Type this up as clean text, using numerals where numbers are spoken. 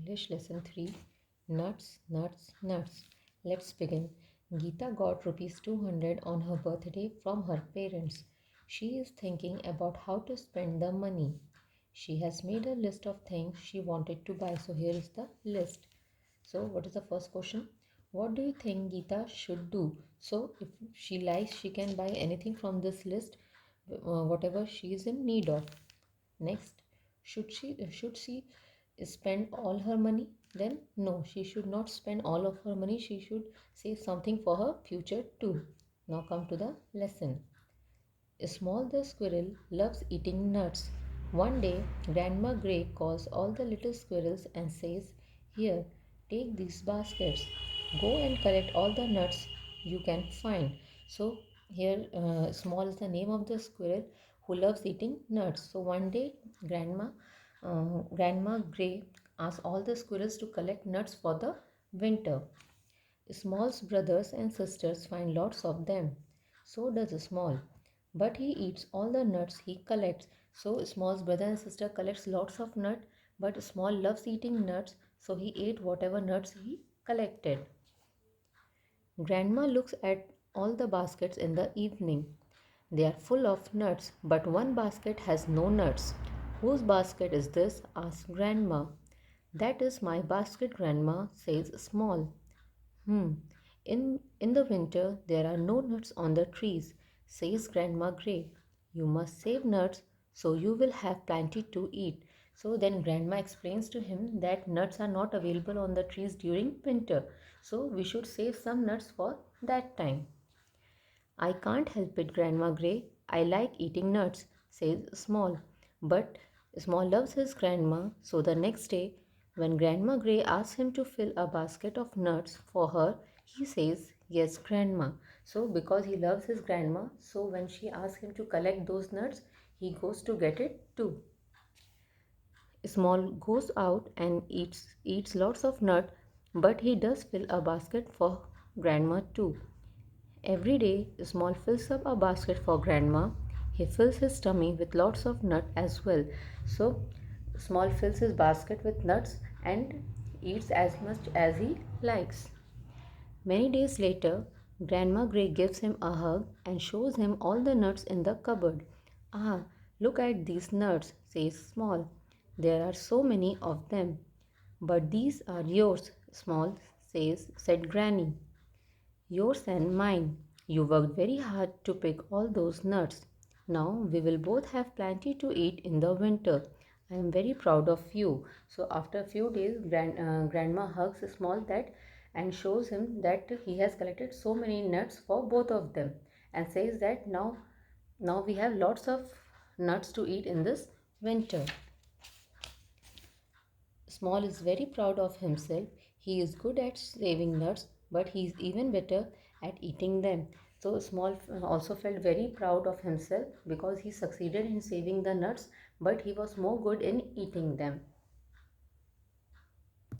English Lesson 3 Nuts, Nuts, Nuts. Let's begin. Geeta got rupees 200 on her birthday from her parents. She is thinking about how to spend the money. She has made a list of things she wanted to buy. So here is the list. So what is the first question? What do you think Geeta should do? So if she likes, she can buy anything from this list, whatever she is in need of. Next, should she spend all her money? Then no, she should not spend all of her money. She should save something for her future too. Now come to the lesson. Small the squirrel loves eating nuts. One day, Grandma Grey calls all the little squirrels and says, "Here, take these baskets. Go and collect all the nuts you can find." So, here, Small is the name of the squirrel who loves eating nuts. So, one day, Grandma Grey asked all the squirrels to collect nuts for the winter. Small's brothers and sisters find lots of them. So does Small. But he eats all the nuts he collects. So Small's brother and sister collects lots of nuts, but Small loves eating nuts, so he ate whatever nuts he collected. Grandma looks at all the baskets in the evening. They are full of nuts, but one basket has no nuts. "Whose basket is this?" asks Grandma. "That is my basket, Grandma," says Small. Hmm. In the winter there are no nuts on the trees, says Grandma Grey. "You must save nuts so you will have plenty to eat." So then Grandma explains to him that nuts are not available on the trees during winter. So we should save some nuts for that time. "I can't help it, Grandma Grey. I like eating nuts," says Small. But Small loves his grandma, so the next day, when Grandma Grey asks him to fill a basket of nuts for her, he says, "Yes, Grandma." So, because he loves his grandma, so when she asks him to collect those nuts, he goes to get it too. Small goes out and eats lots of nuts, but he does fill a basket for Grandma too. Every day, Small fills up a basket for Grandma. He fills his tummy with lots of nuts as well. So, Small fills his basket with nuts and eats as much as he likes. Many days later, Grandma Grey gives him a hug and shows him all the nuts in the cupboard. "Ah, look at these nuts," says Small. "There are so many of them." "But these are yours," said Granny. "Yours and mine. You worked very hard to pick all those nuts. Now we will both have plenty to eat in the winter. I am very proud of you." So after a few days, Grandma hugs Small that and shows him that he has collected so many nuts for both of them and says that now we have lots of nuts to eat in this winter. Small is very proud of himself. He is good at saving nuts, but he is even better at eating them. So Small also felt very proud of himself because he succeeded in saving the nuts, but he was more good in eating them.